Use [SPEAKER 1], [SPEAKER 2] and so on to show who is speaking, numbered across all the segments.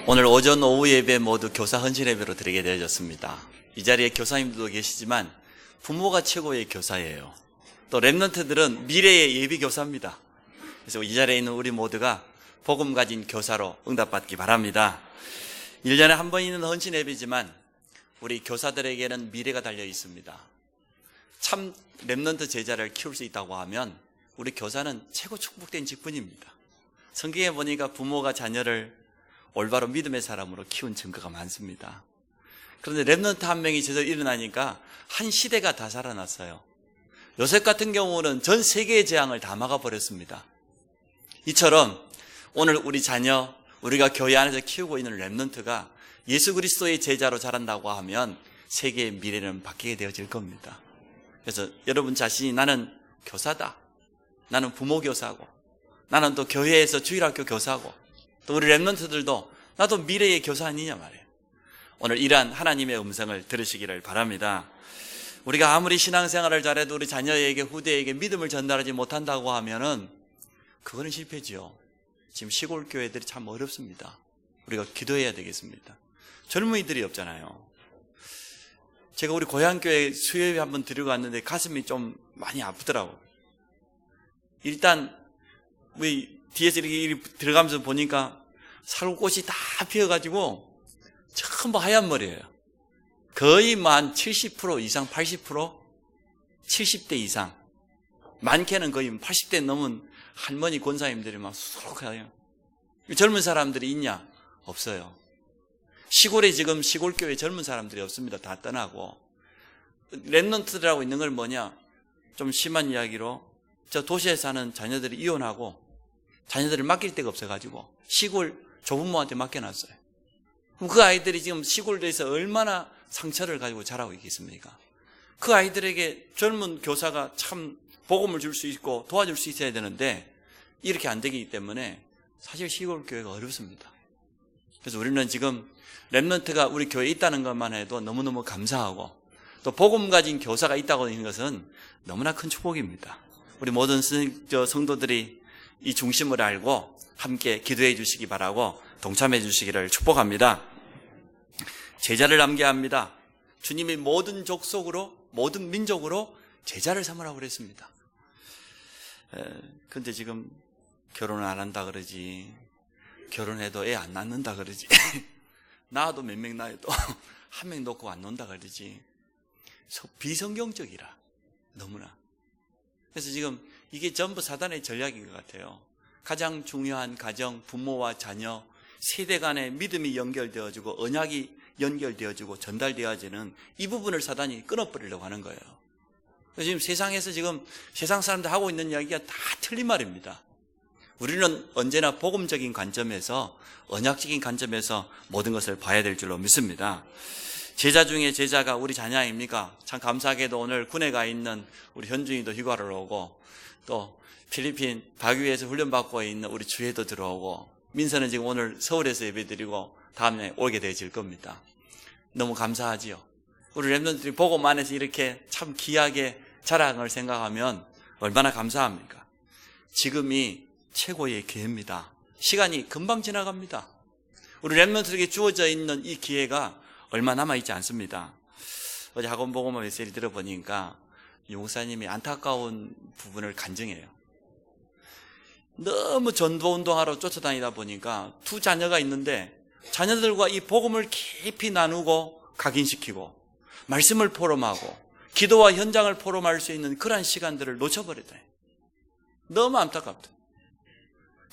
[SPEAKER 1] 오늘 오전 오후 예배 모두 교사 헌신 예배로 드리게 되어졌습니다. 이 자리에 교사님들도 계시지만 부모가 최고의 교사예요. 또 랩런트들은 미래의 예비 교사입니다. 그래서 이 자리에 있는 우리 모두가 복음 가진 교사로 응답받기 바랍니다. 1년에 한 번 있는 헌신 예배지만 우리 교사들에게는 미래가 달려 있습니다. 참 랩런트 제자를 키울 수 있다고 하면 우리 교사는 최고 축복된 직분입니다. 성경에 보니까 부모가 자녀를 올바로 믿음의 사람으로 키운 증거가 많습니다. 그런데 랩런트 한 명이 제대로 일어나니까 한 시대가 다 살아났어요. 요셉 같은 경우는 전 세계의 재앙을 다 막아버렸습니다. 이처럼 오늘 우리 자녀, 우리가 교회 안에서 키우고 있는 랩런트가 예수 그리스도의 제자로 자란다고 하면 세계의 미래는 바뀌게 되어질 겁니다. 그래서 여러분 자신이 나는 교사다, 나는 부모 교사고, 나는 또 교회에서 주일학교 교사고, 또 우리 랩런트들도 나도 미래의 교사 아니냐 말이에요. 오늘 이러한 하나님의 음성을 들으시기를 바랍니다. 우리가 아무리 신앙생활을 잘해도 우리 자녀에게, 후대에게 믿음을 전달하지 못한다고 하면은 그거는 실패지요. 지금 시골 교회들이 참 어렵습니다. 우리가 기도해야 되겠습니다. 젊은이들이 없잖아요. 제가 우리 고향교회 수요일에 한번 드리고 왔는데 가슴이 좀 많이 아프더라고요. 일단 우리 뒤에서 이렇게 들어가면서 보니까 살구꽃이 다 피어가지고 전부 하얀 머리예요. 거의 한 70% 이상, 80%? 70대 이상. 많게는 거의 80대 넘은 할머니 권사님들이 막 수록해요. 젊은 사람들이 있냐? 없어요. 시골에 지금 시골교회 젊은 사람들이 없습니다. 다 떠나고. 랩런트들하고 있는 걸 뭐냐? 좀 심한 이야기로 저 도시에 사는 자녀들이 이혼하고 자녀들을 맡길 데가 없어가지고 시골 조부모한테 맡겨놨어요. 그럼 그 아이들이 지금 시골에서 얼마나 상처를 가지고 자라고 있겠습니까? 그 아이들에게 젊은 교사가 참 복음을 줄 수 있고 도와줄 수 있어야 되는데 이렇게 안 되기 때문에 사실 시골 교회가 어렵습니다. 그래서 우리는 지금 랩런트가 우리 교회에 있다는 것만 해도 너무너무 감사하고 또 복음 가진 교사가 있다고 하는 것은 너무나 큰 축복입니다. 우리 모든 성도들이 이 중심을 알고 함께 기도해 주시기 바라고 동참해 주시기를 축복합니다. 제자를 남게 합니다. 주님이 모든 족속으로, 모든 민족으로 제자를 삼으라고 그랬습니다. 근데 지금 결혼을 안 한다 그러지, 결혼해도 애 안 낳는다 그러지, 낳아도 몇 명 낳아도 한 명 놓고 안 논다 그러지. 비성경적이라 너무나. 그래서 지금 이게 전부 사단의 전략인 것 같아요. 가장 중요한 가정, 부모와 자녀, 세대 간의 믿음이 연결되어지고 언약이 연결되어지고 전달되어지는 이 부분을 사단이 끊어버리려고 하는 거예요. 그래서 지금 세상에서 지금 세상 사람들 하고 있는 이야기가 다 틀린 말입니다. 우리는 언제나 복음적인 관점에서, 언약적인 관점에서 모든 것을 봐야 될 줄로 믿습니다. 제자 중에 제자가 우리 자녀 아닙니까? 참 감사하게도 오늘 군에 가 있는 우리 현중이도 휴가를 오고, 또 필리핀 바규에서 훈련받고 있는 우리 주혜도 들어오고, 민서는 지금 오늘 서울에서 예배드리고 다음에 오게 되어질 겁니다. 너무 감사하지요. 우리 랩런트들이 복음 안에서 이렇게 참 귀하게 자랑을 생각하면 얼마나 감사합니까? 지금이 최고의 기회입니다. 시간이 금방 지나갑니다. 우리 랩런트들에게 주어져 있는 이 기회가 얼마 남아있지 않습니다. 어제 학원 복음화 메시지를 들어보니까 용사님이 안타까운 부분을 간증해요. 너무 전도운동하러 쫓아다니다 보니까 두 자녀가 있는데 자녀들과 이 복음을 깊이 나누고 각인시키고 말씀을 포럼하고 기도와 현장을 포럼할 수 있는 그러한 시간들을 놓쳐버렸다. 너무 안타깝다.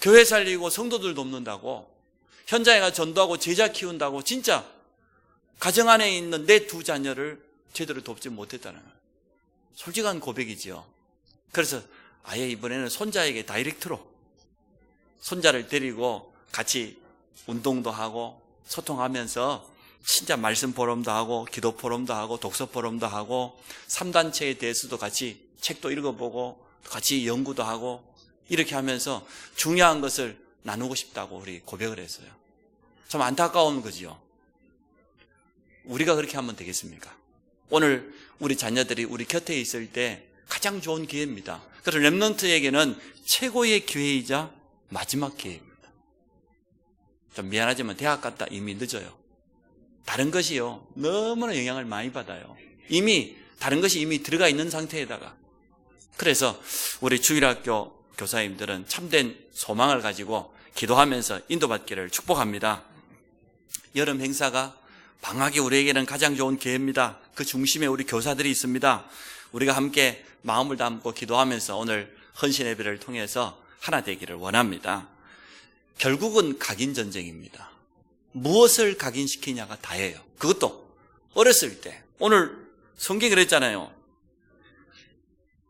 [SPEAKER 1] 교회 살리고 성도들 돕는다고, 현장에 가서 전도하고 제자 키운다고 진짜 가정 안에 있는 내 두 자녀를 제대로 돕지 못했다는 거예요. 솔직한 고백이지요. 그래서 아예 이번에는 손자에게 다이렉트로 손자를 데리고 같이 운동도 하고 소통하면서 진짜 말씀 포럼도 하고 기도 포럼도 하고 독서 포럼도 하고 3단체에 대해서도 같이 책도 읽어보고 같이 연구도 하고 이렇게 하면서 중요한 것을 나누고 싶다고 우리 고백을 했어요. 참 안타까운 거지요. 우리가 그렇게 하면 되겠습니까? 오늘 우리 자녀들이 우리 곁에 있을 때 가장 좋은 기회입니다. 그래서 랩런트에게는 최고의 기회이자 마지막 기회입니다. 좀 미안하지만 대학 갔다 이미 늦어요. 다른 것이요, 너무나 영향을 많이 받아요. 다른 것이 이미 들어가 있는 상태에다가. 그래서 우리 주일학교 교사님들은 참된 소망을 가지고 기도하면서 인도받기를 축복합니다. 여름 행사가 방학이 우리에게는 가장 좋은 기회입니다. 그 중심에 우리 교사들이 있습니다. 우리가 함께 마음을 담고 기도하면서 오늘 헌신 예배를 통해서 하나 되기를 원합니다. 결국은 각인 전쟁입니다. 무엇을 각인시키냐가 다예요. 그것도 어렸을 때. 오늘 성경이 그랬잖아요.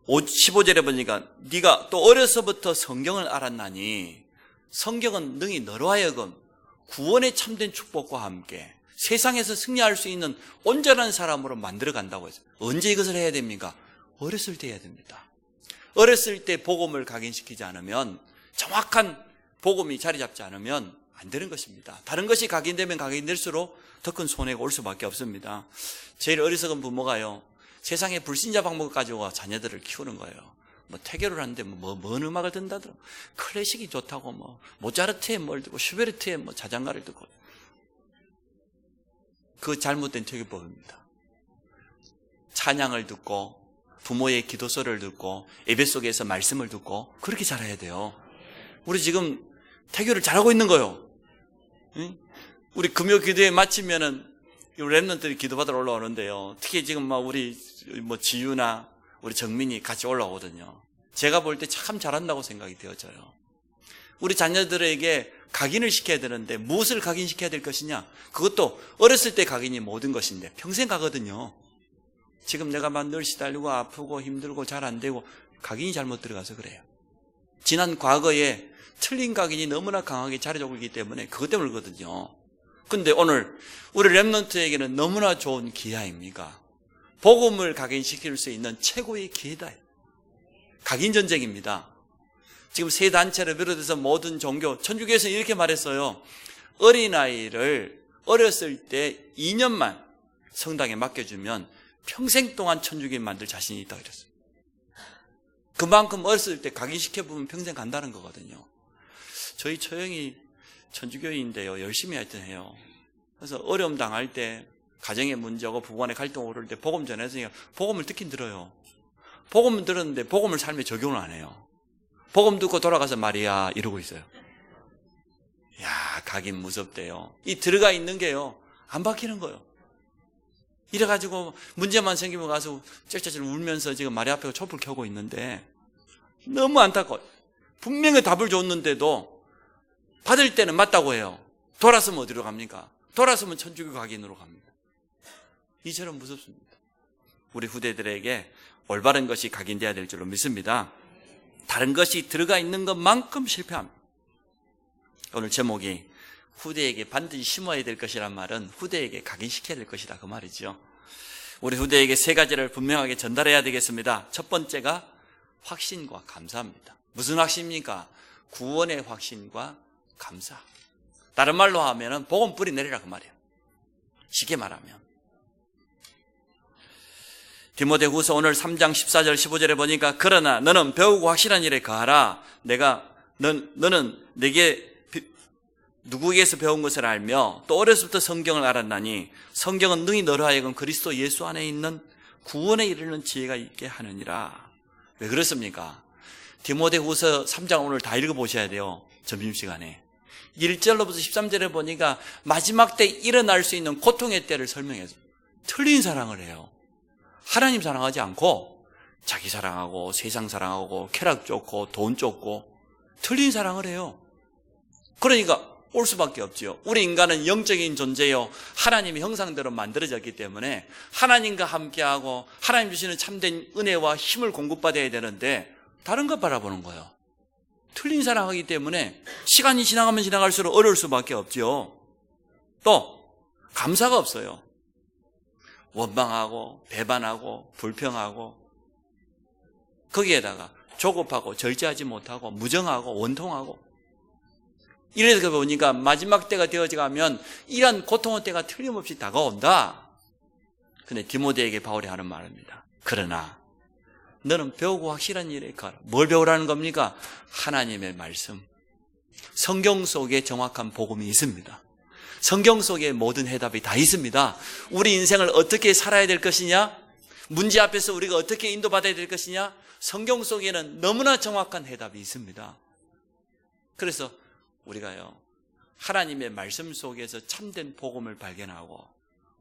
[SPEAKER 1] 15절에 보니까 네가 또 어려서부터 성경을 알았나니 성경은 능히 너로 하여금 구원의 참된 축복과 함께 세상에서 승리할 수 있는 온전한 사람으로 만들어간다고 했어요. 언제 이것을 해야 됩니까? 어렸을 때 해야 됩니다. 어렸을 때 복음을 각인시키지 않으면, 정확한 복음이 자리 잡지 않으면 안 되는 것입니다. 다른 것이 각인되면 각인될수록 더 큰 손해가 올 수밖에 없습니다. 제일 어리석은 부모가요, 세상의 불신자 방법을 가지고 자녀들을 키우는 거예요. 태교를 하는데 뭔 음악을 듣는다더라. 클래식이 좋다고 모차르트의 뭘 듣고 슈베르트의 자장가를 듣고. 그 잘못된 태교법입니다. 찬양을 듣고 부모의 기도서를 듣고 예배 속에서 말씀을 듣고 그렇게 자라야 돼요. 우리 지금 태교를 잘하고 있는 거예요. 응? 우리 금요 기도회 마치면은 랩런트들이 기도받으러 올라오는데요. 특히 지금 우리 지유나 우리 정민이 같이 올라오거든요. 제가 볼 때 참 잘한다고 생각이 되어져요. 우리 자녀들에게 각인을 시켜야 되는데 무엇을 각인시켜야 될 것이냐? 그것도 어렸을 때 각인이 모든 것인데 평생 가거든요. 지금 내가 늘 시달리고 아프고 힘들고 잘 안 되고 각인이 잘못 들어가서 그래요. 지난 과거에 틀린 각인이 너무나 강하게 자리 잡고 있기 때문에 그것 때문에 그러거든요. 근데 오늘 우리 랩런트에게는 너무나 좋은 기회입니다. 복음을 각인시킬 수 있는 최고의 기회다. 각인 전쟁입니다. 지금 세 단체를 비롯해서 모든 종교, 천주교에서는 이렇게 말했어요. 어린아이를 어렸을 때 2년만 성당에 맡겨주면 평생 동안 천주교인 만들 자신이 있다고 그랬어요. 그만큼 어렸을 때 각인시켜보면 평생 간다는 거거든요. 저희 처형이 천주교인인데요, 열심히 하여튼 해요. 그래서 어려움 당할 때, 가정의 문제고 부부간의 갈등 오를 때 복음 전해서 복음을 듣긴 들어요. 복음을 들었는데 복음을 삶에 적용을 안 해요. 복음 듣고 돌아가서 말이야 이러고 있어요. 야, 각인 무섭대요. 이 들어가 있는 게요, 안 바뀌는 거예요. 이래가지고 문제만 생기면 가서 쩔쩔쩔 울면서 지금 마리 앞에 촛불 켜고 있는데 너무 안타까워요. 분명히 답을 줬는데도 받을 때는 맞다고 해요. 돌아서면 어디로 갑니까? 돌아서면 천주교 각인으로 갑니다. 이처럼 무섭습니다. 우리 후대들에게 올바른 것이 각인돼야 될 줄로 믿습니다. 다른 것이 들어가 있는 것만큼 실패합니다. 오늘 제목이 후대에게 반드시 심어야 될 것이란 말은 후대에게 각인시켜야 될 것이다, 그 말이죠. 우리 후대에게 세 가지를 분명하게 전달해야 되겠습니다. 첫 번째가 확신과 감사입니다. 무슨 확신입니까? 구원의 확신과 감사. 다른 말로 하면은 복음 뿌리 내리라, 그 말이에요. 쉽게 말하면. 디모데후서 오늘 3장 14절 15절에 보니까 그러나 너는 배우고 확실한 일에 거하라. 너는 내게 누구에게서 배운 것을 알며 또 어려서부터 성경을 알았나니 성경은 능히 너로 하여금 그리스도 예수 안에 있는 구원에 이르는 지혜가 있게 하느니라. 왜 그렇습니까? 디모데후서 3장 오늘 다 읽어보셔야 돼요. 점심시간에 1절로부터 13절에 보니까 마지막 때 일어날 수 있는 고통의 때를 설명해서 틀린 사랑을 해요. 하나님 사랑하지 않고 자기 사랑하고 세상 사랑하고 쾌락 쫓고 돈 쫓고 틀린 사랑을 해요. 그러니까 올 수밖에 없지요. 우리 인간은 영적인 존재요, 하나님의 형상대로 만들어졌기 때문에 하나님과 함께하고 하나님 주시는 참된 은혜와 힘을 공급받아야 되는데 다른 것 바라보는 거예요. 틀린 사랑하기 때문에 시간이 지나가면 지나갈수록 어려울 수밖에 없지요. 또 감사가 없어요. 원망하고 배반하고 불평하고 거기에다가 조급하고 절제하지 못하고 무정하고 원통하고 이래서 보니까 마지막 때가 되어가면 이런 고통의 때가 틀림없이 다가온다. 근데 디모데에게 바울이 하는 말입니다. 그러나 너는 배우고 확실한 일에 가라. 뭘 배우라는 겁니까? 하나님의 말씀, 성경 속에 정확한 복음이 있습니다. 성경 속에 모든 해답이 다 있습니다. 우리 인생을 어떻게 살아야 될 것이냐, 문제 앞에서 우리가 어떻게 인도받아야 될 것이냐, 성경 속에는 너무나 정확한 해답이 있습니다. 그래서 우리가요, 하나님의 말씀 속에서 참된 복음을 발견하고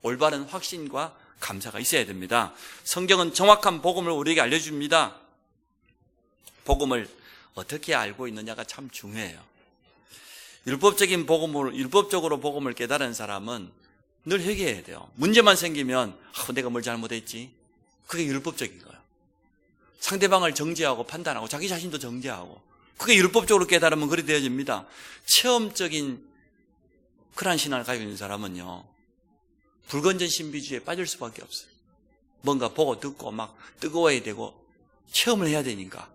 [SPEAKER 1] 올바른 확신과 감사가 있어야 됩니다. 성경은 정확한 복음을 우리에게 알려줍니다. 복음을 어떻게 알고 있느냐가 참 중요해요. 율법적으로 복음을 깨달은 사람은 늘 회개해야 돼요. 문제만 생기면 내가 뭘 잘못했지? 그게 율법적인 거예요. 상대방을 정죄하고 판단하고 자기 자신도 정죄하고, 그게 율법적으로 깨달으면 그리 되어집니다. 체험적인 그런 신앙을 가지고 있는 사람은요, 불건전 신비주의에 빠질 수밖에 없어요. 뭔가 보고 듣고 막 뜨거워야 되고 체험을 해야 되니까.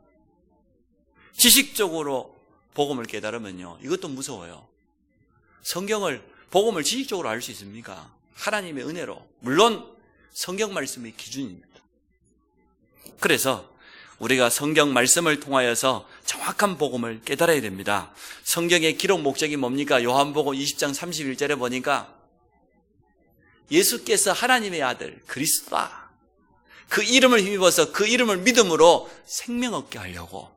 [SPEAKER 1] 지식적으로 복음을 깨달으면요, 이것도 무서워요. 복음을 지식적으로 알 수 있습니까? 하나님의 은혜로. 물론 성경 말씀이 기준입니다. 그래서 우리가 성경 말씀을 통하여서 정확한 복음을 깨달아야 됩니다. 성경의 기록 목적이 뭡니까? 요한복음 20장 31절에 보니까 예수께서 하나님의 아들 그리스도다, 그 이름을 힘입어서 그 이름을 믿음으로 생명 얻게 하려고,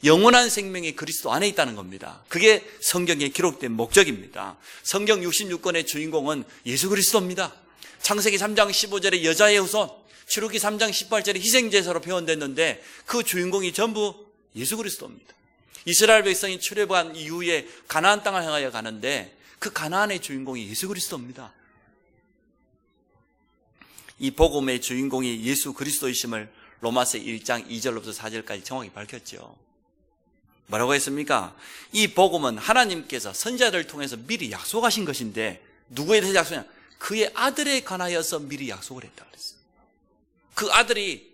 [SPEAKER 1] 영원한 생명이 그리스도 안에 있다는 겁니다. 그게 성경에 기록된 목적입니다. 성경 66권의 주인공은 예수 그리스도입니다. 창세기 3장 15절에 여자의 후손, 출애굽기 3장 18절에 희생제사로 표현됐는데 그 주인공이 전부 예수 그리스도입니다. 이스라엘 백성이 출애굽한 이후에 가나안 땅을 향하여 가는데 그 가나안의 주인공이 예수 그리스도입니다. 이 복음의 주인공이 예수 그리스도이심을 로마서 1장 2절로부터 4절까지 정확히 밝혔죠. 뭐라고 했습니까? 이 복음은 하나님께서 선지자들을 통해서 미리 약속하신 것인데, 누구에 대해서 약속하냐? 그의 아들에 관하여서 미리 약속을 했다 그랬어요. 그 아들이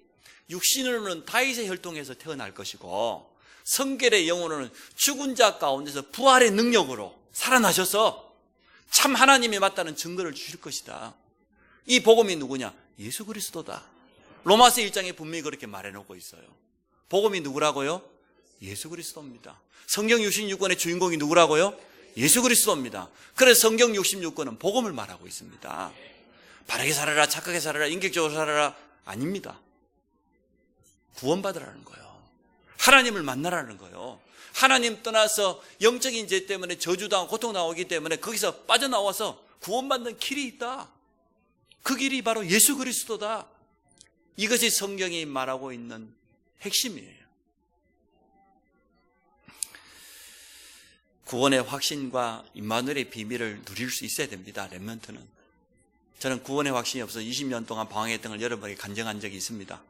[SPEAKER 1] 육신으로는 다윗의 혈통에서 태어날 것이고, 성결의 영으로는 죽은 자 가운데서 부활의 능력으로 살아나셔서 참 하나님이 맞다는 증거를 주실 것이다. 이 복음이 누구냐? 예수 그리스도다. 로마서 1장에 분명히 그렇게 말해놓고 있어요. 복음이 누구라고요? 예수 그리스도입니다. 성경 66권의 주인공이 누구라고요? 예수 그리스도입니다. 그래서 성경 66권은 복음을 말하고 있습니다. 바르게 살아라, 착하게 살아라, 인격적으로 살아라, 아닙니다. 구원받으라는 거예요. 하나님을 만나라는 거예요. 하나님 떠나서 영적인 죄 때문에 저주당하고 고통당하기 때문에 거기서 빠져나와서 구원받는 길이 있다. 그 길이 바로 예수 그리스도다. 이것이 성경이 말하고 있는 핵심이에요. 구원의 확신과 임마누엘의 비밀을 누릴 수 있어야 됩니다. 렘넌트는. 저는 구원의 확신이 없어서 20년 동안 방황했던 걸 여러분에게 간증한 적이 있습니다.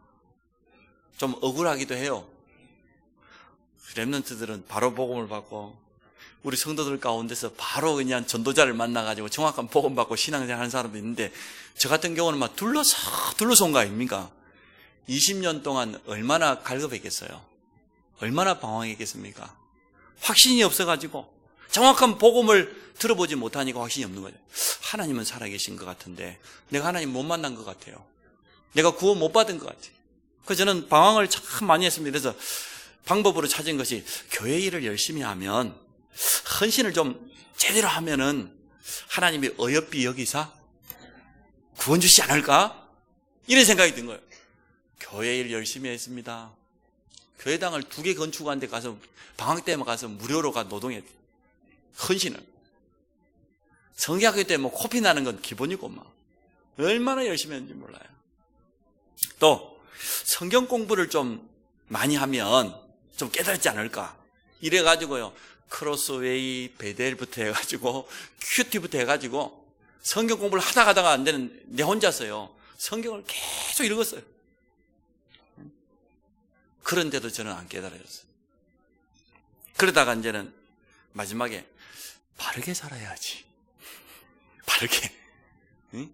[SPEAKER 1] 좀 억울하기도 해요. 렘넌트들은 바로 복음을 받고 우리 성도들 가운데서 바로 그냥 전도자를 만나가지고 정확한 복음 받고 신앙생활 하는 사람도 있는데, 저 같은 경우는 막 둘러서 온 거 아닙니까? 20년 동안 얼마나 갈급했겠어요? 얼마나 방황했겠습니까? 확신이 없어가지고 정확한 복음을 들어보지 못하니까 확신이 없는 거예요. 하나님은 살아계신 것 같은데 내가 하나님 못 만난 것 같아요. 내가 구원 못 받은 것 같아요. 그래서 저는 방황을 참 많이 했습니다. 그래서 방법으로 찾은 것이, 교회 일을 열심히 하면, 헌신을 좀 제대로 하면은 하나님이 어여삐 여기사 구원 주시지 않을까? 이런 생각이 든 거예요. 교회 일 열심히 했습니다. 교회당을 2개 건축한 데 가서 방학 때만 가서 무료로 노동했어요. 헌신을. 성경학교 때 뭐 코피 나는 건 기본이고 막 얼마나 열심히 했는지 몰라요. 또 성경 공부를 좀 많이 하면 좀 깨달지 않을까? 이래가지고요, 크로스웨이, 베델부터 해가지고 큐티부터 해가지고 성경 공부를 하다가 안 되는 내 혼자서요 성경을 계속 읽었어요. 그런데도 저는 안 깨달아졌어요. 그러다가 이제는 마지막에 바르게 살아야지. 바르게. 응?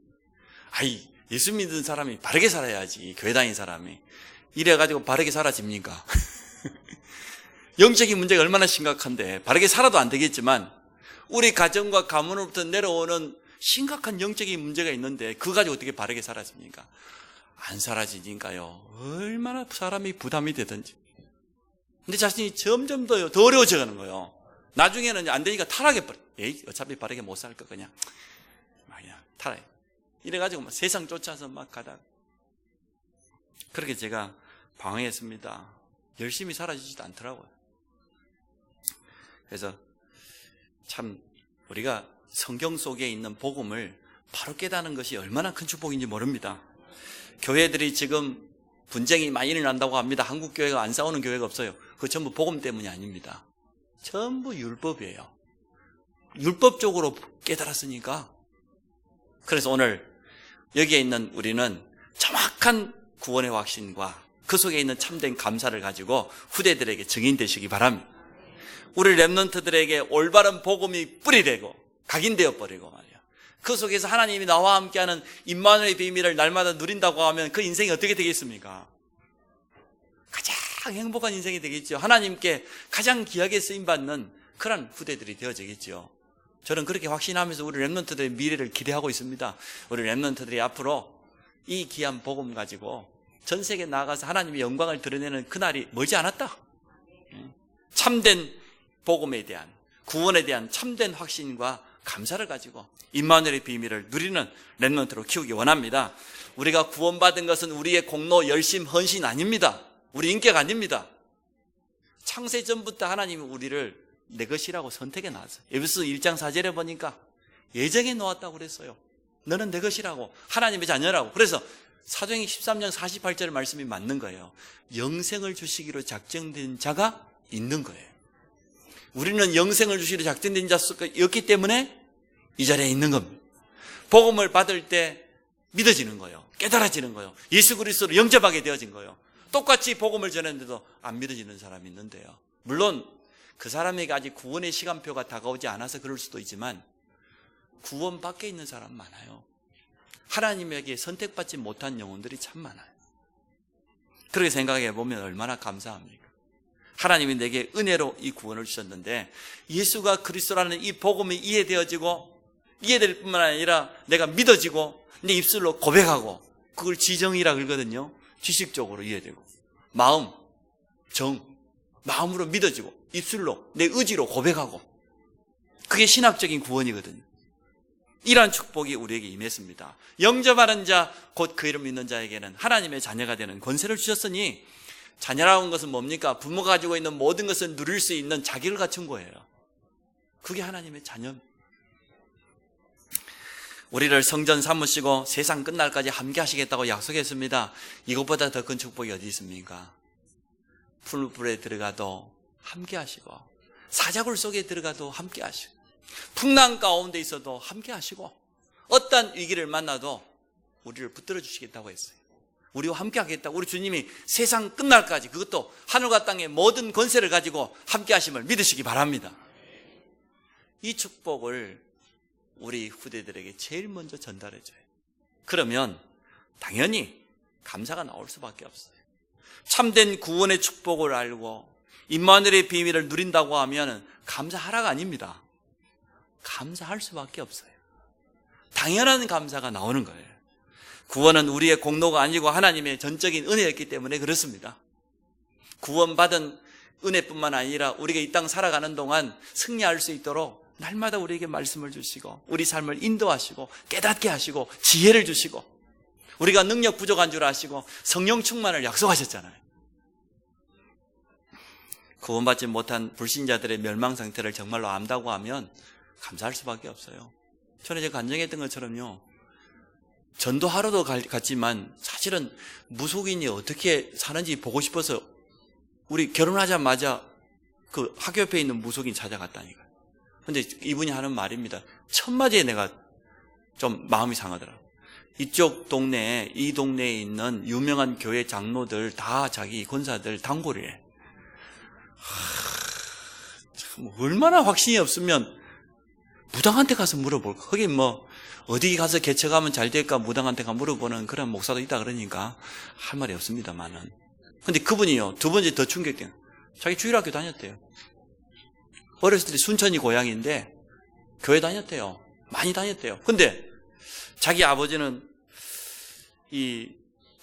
[SPEAKER 1] 예수 믿는 사람이 바르게 살아야지. 교회 다니는 사람이. 이래가지고 바르게 살아집니까? 영적인 문제가 얼마나 심각한데, 바르게 살아도 안 되겠지만 우리 가정과 가문으로부터 내려오는 심각한 영적인 문제가 있는데 그거 가지고 어떻게 바르게 살았습니까? 안 사라지니까요, 얼마나 사람이 부담이 되든지. 근데 자신이 점점 더 어려워져 가는 거예요. 나중에는 안 되니까 타락해버려. 에이, 어차피 바르게 못 살 거 그냥 타락해. 이래가지고 막 세상 쫓아서 막 가다가. 그렇게 제가 방황했습니다. 열심히 살아주지도 않더라고요. 그래서 참 우리가 성경 속에 있는 복음을 바로 깨닫는 것이 얼마나 큰 축복인지 모릅니다. 교회들이 지금 분쟁이 많이 일어난다고 합니다. 한국 교회가 안 싸우는 교회가 없어요. 그거 전부 복음 때문이 아닙니다. 전부 율법이에요. 율법적으로 깨달았으니까. 그래서 오늘 여기에 있는 우리는 정확한 구원의 확신과 그 속에 있는 참된 감사를 가지고 후대들에게 증인되시기 바랍니다. 우리 렘넌트들에게 올바른 복음이 뿌리되고 각인되어 버리고 말이야. 그 속에서 하나님이 나와 함께하는 임마누엘의 비밀을 날마다 누린다고 하면 그 인생이 어떻게 되겠습니까? 가장 행복한 인생이 되겠죠. 하나님께 가장 귀하게 쓰임받는 그런 후대들이 되어지겠죠. 저는 그렇게 확신하면서 우리 렘넌트들의 미래를 기대하고 있습니다. 우리 렘넌트들이 앞으로 이 귀한 복음 가지고 전 세계에 나가서 하나님의 영광을 드러내는 그날이 멀지 않았다. 참된 복음에 대한, 구원에 대한 참된 확신과 감사를 가지고 임마누엘의 비밀을 누리는 렘넌트로 키우기 원합니다. 우리가 구원받은 것은 우리의 공로, 열심, 헌신 아닙니다. 우리 인격 아닙니다. 창세 전부터 하나님이 우리를 내 것이라고 선택해 놨어요. 에베소 1장 4절에 보니까 예정해 놓았다고 그랬어요. 너는 내 것이라고, 하나님의 자녀라고. 그래서 사도행전 13장 48절 말씀이 맞는 거예요. 영생을 주시기로 작정된 자가 있는 거예요. 우리는 영생을 주시기로 작정된 자였기 때문에 이 자리에 있는 겁니다. 복음을 받을 때 믿어지는 거예요. 깨달아지는 거예요. 예수 그리스도를 영접하게 되어진 거예요. 똑같이 복음을 전했는데도 안 믿어지는 사람이 있는데요. 물론 그 사람에게 아직 구원의 시간표가 다가오지 않아서 그럴 수도 있지만 구원 밖에 있는 사람 많아요. 하나님에게 선택받지 못한 영혼들이 참 많아요. 그렇게 생각해 보면 얼마나 감사합니까? 하나님이 내게 은혜로 이 구원을 주셨는데 예수가 그리스도라는 이 복음이 이해되어지고 이해될 뿐만 아니라 내가 믿어지고 내 입술로 고백하고 그걸 지정이라 그러거든요. 지식적으로 이해되고 마음, 마음으로 믿어지고 입술로 내 의지로 고백하고 그게 신학적인 구원이거든요. 이러한 축복이 우리에게 임했습니다. 영접하는 자, 곧 그 이름 믿는 자에게는 하나님의 자녀가 되는 권세를 주셨으니 자녀라는 것은 뭡니까? 부모가 가지고 있는 모든 것을 누릴 수 있는 자격을 갖춘 거예요. 그게 하나님의 자녀입니다. 우리를 성전 삼으시고 세상 끝날까지 함께 하시겠다고 약속했습니다. 이것보다 더 큰 축복이 어디 있습니까? 풀불에 들어가도 함께 하시고 사자굴 속에 들어가도 함께 하시고 풍랑 가운데 있어도 함께 하시고 어떤 위기를 만나도 우리를 붙들어 주시겠다고 했어요. 우리와 함께 하겠다고 우리 주님이 세상 끝날까지 그것도 하늘과 땅의 모든 권세를 가지고 함께 하심을 믿으시기 바랍니다. 이 축복을 우리 후대들에게 제일 먼저 전달해줘요. 그러면 당연히 감사가 나올 수밖에 없어요. 참된 구원의 축복을 알고 임마누엘의 비밀을 누린다고 하면 감사하라가 아닙니다. 감사할 수밖에 없어요. 당연한 감사가 나오는 거예요. 구원은 우리의 공로가 아니고 하나님의 전적인 은혜였기 때문에 그렇습니다. 구원받은 은혜뿐만 아니라 우리가 이 땅 살아가는 동안 승리할 수 있도록 날마다 우리에게 말씀을 주시고 우리 삶을 인도하시고 깨닫게 하시고 지혜를 주시고 우리가 능력 부족한 줄 아시고 성령 충만을 약속하셨잖아요. 구원받지 못한 불신자들의 멸망 상태를 정말로 안다고 하면 감사할 수밖에 없어요. 저는 제가 간증했던 것처럼요. 전도하러도 갔지만 사실은 무속인이 어떻게 사는지 보고 싶어서 우리 결혼하자마자 그 학교 옆에 있는 무속인 찾아갔다니까요. 근데 이분이 하는 말입니다. 첫 마디에 내가 좀 마음이 상하더라고요. 이쪽 동네에, 이 동네에 있는 유명한 교회 장로들 다 자기 권사들 단골을 해. 참 얼마나 확신이 없으면 무당한테 가서 물어볼까? 거기 뭐 어디 가서 개척하면 잘 될까 무당한테 가서 물어보는 그런 목사도 있다 그러니까 할 말이 없습니다만은. 근데 그분이요, 두 번째 더 충격돼요. 자기 주일학교 다녔대요. 어렸을 때 순천이 고향인데 교회 다녔대요. 많이 다녔대요. 근데 자기 아버지는 이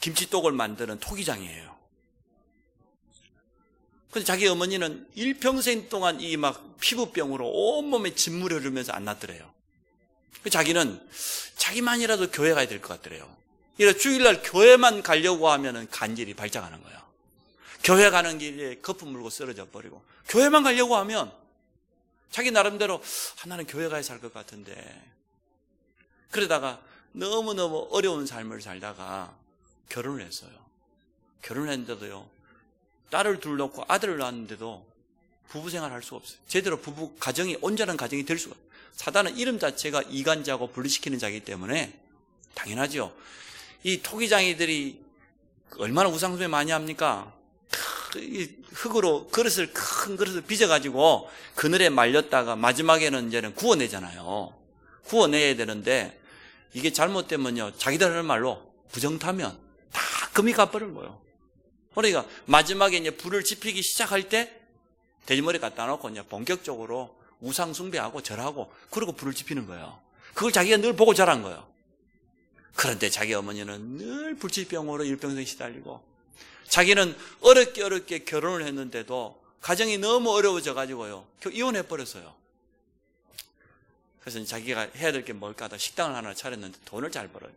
[SPEAKER 1] 김치떡을 만드는 토기장이에요. 근데 자기 어머니는 일평생 동안 이 막 피부병으로 온몸에 진물이 흐르면서 안 낫더래요. 자기는 자기만이라도 교회 가야 될 것 같더래요. 이래서 주일날 교회만 가려고 하면은 간질이 발작하는 거예요. 교회 가는 길에 거품 물고 쓰러져 버리고, 교회만 가려고 하면 자기 나름대로 나는 교회 가야 살 것 같은데, 그러다가 너무너무 어려운 삶을 살다가 결혼을 했어요. 결혼을 했는데도요, 딸을 둘 놓고 아들을 낳았는데도 부부 생활을 할 수가 없어요. 제대로 부부 가정이, 온전한 가정이 될 수가 없어요. 사단은 이름 자체가 이간자고 분리시키는 자이기 때문에 당연하죠. 이 토기장이들이 얼마나 우상숭배 많이 합니까? 이 흙으로 큰 그릇을 빚어가지고 그늘에 말렸다가 마지막에는 이제는 구워내잖아요. 구워내야 되는데 이게 잘못되면요, 자기들 하는 말로 부정타면 다 금이 가버리는 거예요. 그러니까 마지막에 이제 불을 지피기 시작할 때 돼지머리 갖다 놓고 이제 본격적으로 우상 숭배하고 절하고, 그리고 불을 지피는 거예요. 그걸 자기가 늘 보고 자란 거예요. 그런데 자기 어머니는 늘 불치병으로 일평생 시달리고, 자기는 어렵게 결혼을 했는데도 가정이 너무 어려워져 가지고요, 이혼해 버렸어요. 그래서 자기가 해야 될 게 뭘까 하다 식당을 하나 차렸는데 돈을 잘 벌어요.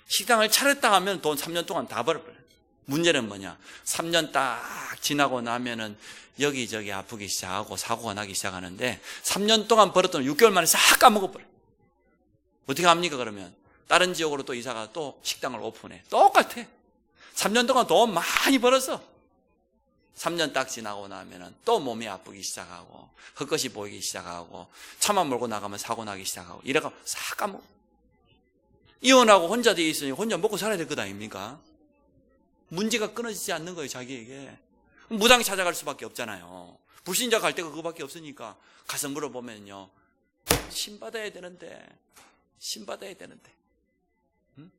[SPEAKER 1] 식당을 차렸다 하면 돈 3년 동안 다 벌어버려요. 문제는 뭐냐, 3년 딱 지나고 나면은 여기저기 아프기 시작하고 사고가 나기 시작하는데 3년 동안 벌었던 6개월 만에 싹 까먹어버려요. 어떻게 합니까? 그러면 다른 지역으로 또 이사가 또 식당을 오픈해. 똑같아. 3년 동안 돈 많이 벌었어. 3년 딱 지나고 나면은 또 몸이 아프기 시작하고 헛것이 보이기 시작하고 차만 몰고 나가면 사고 나기 시작하고 이래가 싹 까먹어. 이혼하고 혼자 돼 있으니 혼자 먹고 살아야 될 것 아닙니까? 문제가 끊어지지 않는 거예요, 자기에게. 무당 찾아갈 수밖에 없잖아요. 불신자 갈 데가 그거밖에 없으니까 가서 물어보면요, 신받아야 되는데 응?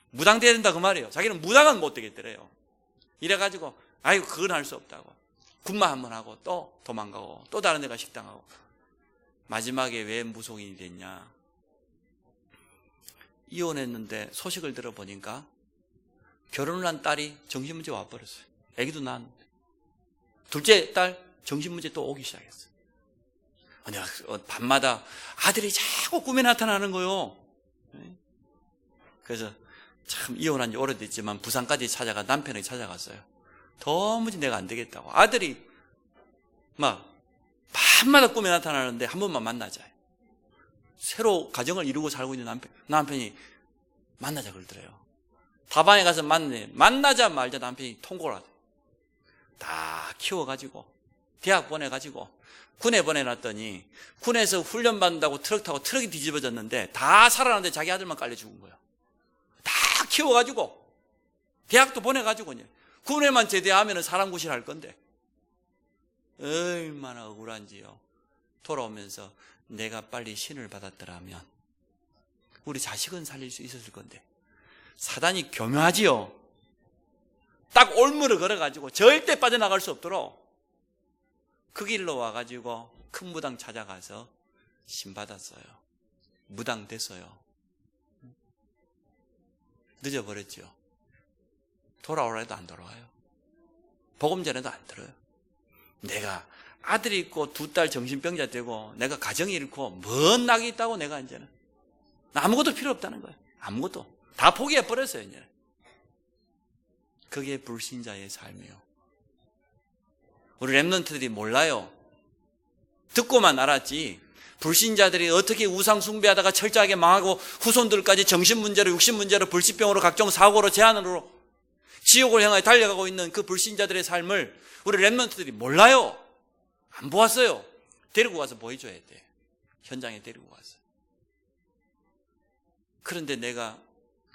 [SPEAKER 1] 무당 돼야 된다 그 말이에요. 자기는 무당은 못 되겠더래요. 이래가지고 아이고 그건 할 수 없다고 군마 한번 하고 또 도망가고 또 다른 데가 식당하고, 마지막에 왜 무속인이 됐냐, 이혼했는데 소식을 들어보니까 결혼을 한 딸이 정신문제 와버렸어요. 애기도 낳았는데 둘째 딸 정신문제 또 오기 시작했어요. 아니, 밤마다 아들이 자꾸 꿈에 나타나는 거예요. 그래서 참 이혼한 지 오래됐지만 부산까지 찾아가 남편에게 찾아갔어요. 도무지 내가 안 되겠다고. 아들이 막 밤마다 꿈에 나타나는데 한 번만 만나자. 새로 가정을 이루고 살고 있는 남편이 만나자 그러더래요. 다방에 가서 만나자 말자 남편이 통고를 하더래요. 다 키워가지고 대학 보내가지고 군에 보내놨더니 군에서 훈련 받는다고 트럭 타고 트럭이 뒤집어졌는데 다 살아났는데 자기 아들만 깔려 죽은 거예요. 다 키워가지고 대학도 보내가지고 군에만 제대하면 사람 구실할 건데 얼마나 억울한지요. 돌아오면서 내가 빨리 신을 받았더라면 우리 자식은 살릴 수 있었을 건데. 사단이 교묘하지요. 딱 올무를 걸어가지고 절대 빠져나갈 수 없도록 그 길로 와가지고 큰 무당 찾아가서 신 받았어요. 무당 됐어요. 늦어버렸죠. 돌아오라 해도 안 돌아와요. 복음 전에도 안 들어요. 내가 아들 있고 두 딸 정신병자 되고 내가 가정 잃고 뭔 낙이 있다고 내가 이제는 아무것도 필요 없다는 거예요. 아무것도 다 포기해버렸어요. 이제 그게 불신자의 삶이에요. 우리 랩런트들이 몰라요. 듣고만 알았지 불신자들이 어떻게 우상 숭배하다가 철저하게 망하고 후손들까지 정신문제로 육신문제로 불치병으로 각종 사고로 재난으로 지옥을 향해 달려가고 있는 그 불신자들의 삶을 우리 랩런트들이 몰라요. 안 보았어요. 데리고 가서 보여줘야 돼. 현장에 데리고 가서. 그런데 내가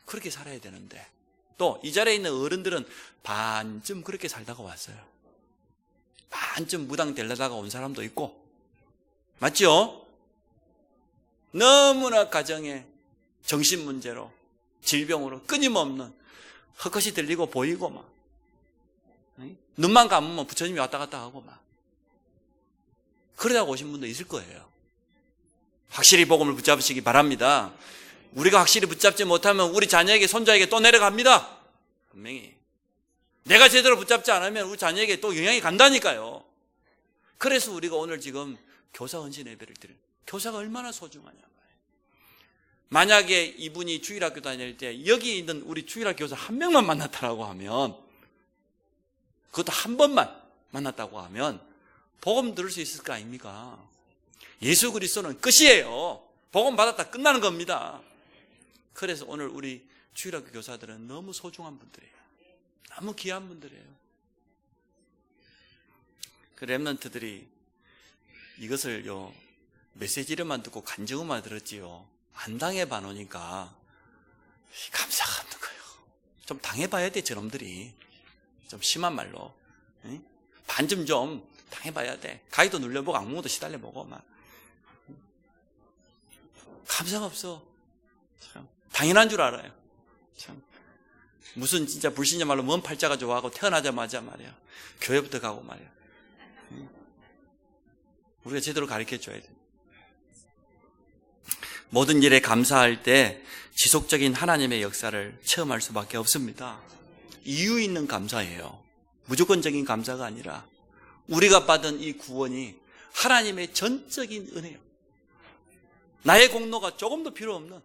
[SPEAKER 1] 그렇게 살아야 되는데 또 이 자리에 있는 어른들은 반쯤 그렇게 살다가 왔어요. 반쯤 무당 되려다가 온 사람도 있고, 맞죠? 너무나 가정에 정신문제로 질병으로 끊임없는 헛것이 들리고 보이고 막 눈만 감으면 부처님이 왔다 갔다 하고 막 그러다가 오신 분도 있을 거예요. 확실히 복음을 붙잡으시기 바랍니다. 우리가 확실히 붙잡지 못하면 우리 자녀에게 손자에게 또 내려갑니다. 분명히. 내가 제대로 붙잡지 않으면 우리 자녀에게 또 영향이 간다니까요. 그래서 우리가 오늘 지금 교사 헌신 예배를 드려요. 교사가 얼마나 소중하냐. 만약에 이분이 주일학교 다닐 때 여기 있는 우리 주일학교 교사 한 명만 만났다라고 하면, 그것도 한 번만 만났다고 하면 복음 들을 수 있을 거 아닙니까? 예수 그리스도는 끝이에요. 복음 받았다 끝나는 겁니다. 그래서 오늘 우리 주일학교 교사들은 너무 소중한 분들이에요. 너무 귀한 분들이에요. 그 렘넌트들이 이것을요, 메시지를만 듣고 간증만 들었지요, 안 당해봐 놓으니까 감사가 없는 거예요. 좀 당해봐야 돼, 저놈들이. 좀 심한 말로. 응? 반쯤 좀 당해봐야 돼. 가위도 눌려보고 악몽도 시달려보고 막. 감사가 없어. 참 당연한 줄 알아요. 참 무슨 진짜 불신자 말로 먼 팔자가 좋아하고 태어나자마자 말이야, 교회부터 가고 말이야. 응? 우리가 제대로 가르쳐줘야 돼. 모든 일에 감사할 때 지속적인 하나님의 역사를 체험할 수밖에 없습니다. 이유 있는 감사예요. 무조건적인 감사가 아니라 우리가 받은 이 구원이 하나님의 전적인 은혜예요. 나의 공로가 조금도 필요 없는,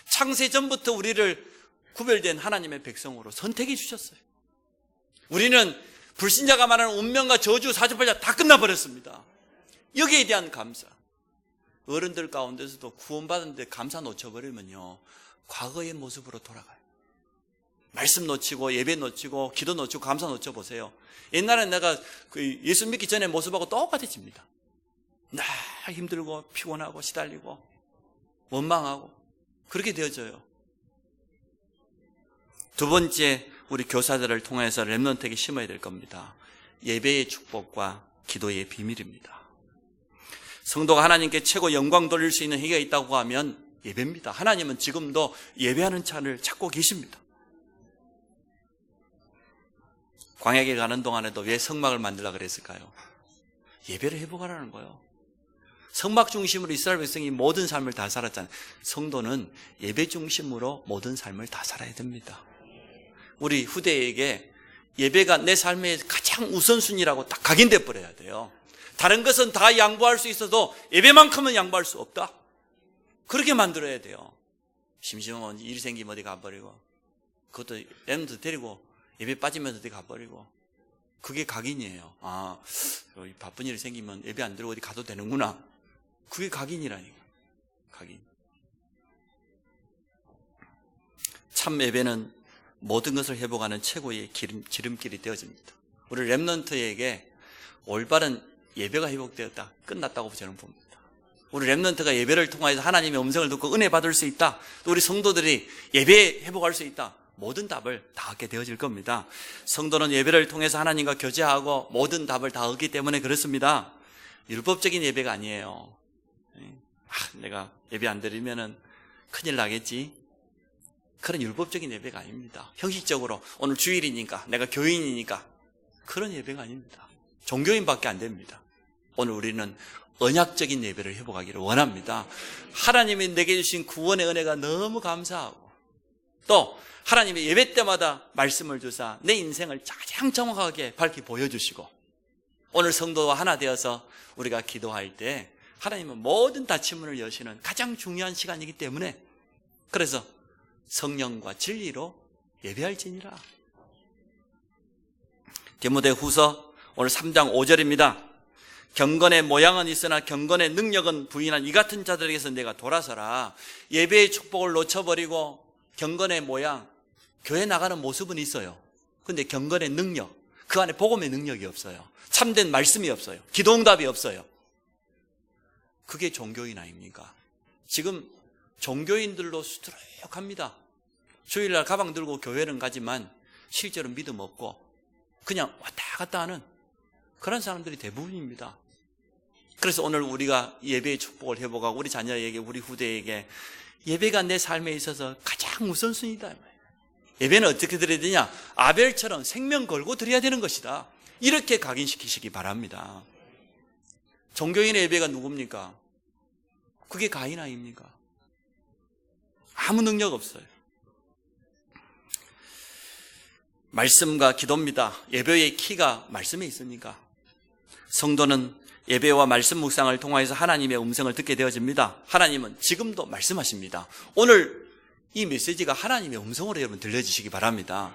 [SPEAKER 1] 창세 전부터 우리를 구별된 하나님의 백성으로 선택해 주셨어요. 우리는 불신자가 말하는 운명과 저주, 사주팔자 다 끝나버렸습니다. 여기에 대한 감사. 어른들 가운데서도 구원받은데 감사 놓쳐버리면요, 과거의 모습으로 돌아가요. 말씀 놓치고 예배 놓치고 기도 놓치고 감사 놓쳐보세요. 옛날에 내가 예수 믿기 전에 모습하고 똑같아집니다. 나 힘들고 피곤하고 시달리고 원망하고 그렇게 되어져요. 두 번째, 우리 교사들을 통해서 렘넌트에게 심어야 될 겁니다. 예배의 축복과 기도의 비밀입니다. 성도가 하나님께 최고 영광 돌릴 수 있는 행위가 있다고 하면 예배입니다. 하나님은 지금도 예배하는 차를 찾고 계십니다. 광야에 가는 동안에도 왜 성막을 만들려고 그랬을까요? 예배를 회복하라는 거예요. 성막 중심으로 이스라엘 백성이 모든 삶을 다 살았잖아요. 성도는 예배 중심으로 모든 삶을 다 살아야 됩니다. 우리 후대에게 예배가 내 삶의 가장 우선순위라고 딱 각인돼 버려야 돼요. 다른 것은 다 양보할 수 있어도 예배만큼은 양보할 수 없다. 그렇게 만들어야 돼요. 심심하면 일 생기면 어디 가버리고, 그것도 렘넌트 데리고 예배 빠지면서 어디 가버리고, 그게 각인이에요. 아, 바쁜 일이 생기면 예배 안 들고 어디 가도 되는구나. 그게 각인이라니까. 각인. 참 예배는 모든 것을 회복하는 최고의 지름길이 되어집니다. 우리 렘넌트에게 올바른 예배가 회복되었다, 끝났다고 저는 봅니다. 우리 렘넌트가 예배를 통해서 하나님의 음성을 듣고 은혜 받을 수 있다, 또 우리 성도들이 예배에 회복할 수 있다, 모든 답을 다 얻게 되어질 겁니다. 성도는 예배를 통해서 하나님과 교제하고 모든 답을 다 얻기 때문에 그렇습니다. 율법적인 예배가 아니에요. 내가 예배 안 드리면은 큰일 나겠지, 그런 율법적인 예배가 아닙니다. 형식적으로 오늘 주일이니까, 내가 교인이니까, 그런 예배가 아닙니다. 종교인밖에 안 됩니다. 오늘 우리는 언약적인 예배를 회복하기를 원합니다. 하나님이 내게 주신 구원의 은혜가 너무 감사하고, 또 하나님의 예배 때마다 말씀을 주사 내 인생을 가장 정확하게 밝히 보여주시고, 오늘 성도와 하나 되어서 우리가 기도할 때 하나님은 모든 닫힌문을 여시는 가장 중요한 시간이기 때문에, 그래서 성령과 진리로 예배할지니라. 디모데후서 오늘 3장 5절입니다. 경건의 모양은 있으나 경건의 능력은 부인한 이 같은 자들에게서 내가 돌아서라. 예배의 축복을 놓쳐버리고 경건의 모양, 교회 나가는 모습은 있어요. 근데 경건의 능력, 그 안에 복음의 능력이 없어요. 참된 말씀이 없어요. 기도응답이 없어요. 그게 종교인 아닙니까? 지금 종교인들로 수두룩합니다. 주일날 가방 들고 교회는 가지만 실제로 믿음 없고 그냥 왔다 갔다 하는 그런 사람들이 대부분입니다. 그래서 오늘 우리가 예배의 축복을 회복하고 우리 자녀에게, 우리 후대에게 예배가 내 삶에 있어서 가장 우선순위다. 예배는 어떻게 드려야 되냐? 아벨처럼 생명 걸고 드려야 되는 것이다. 이렇게 각인시키시기 바랍니다. 종교인의 예배가 누굽니까? 그게 가인 아닙니까? 아무 능력 없어요. 말씀과 기도입니다. 예배의 키가 말씀에 있으니까. 성도는 예배와 말씀 묵상을 통해서 하나님의 음성을 듣게 되어집니다. 하나님은 지금도 말씀하십니다. 오늘 이 메시지가 하나님의 음성으로 여러분 들려주시기 바랍니다.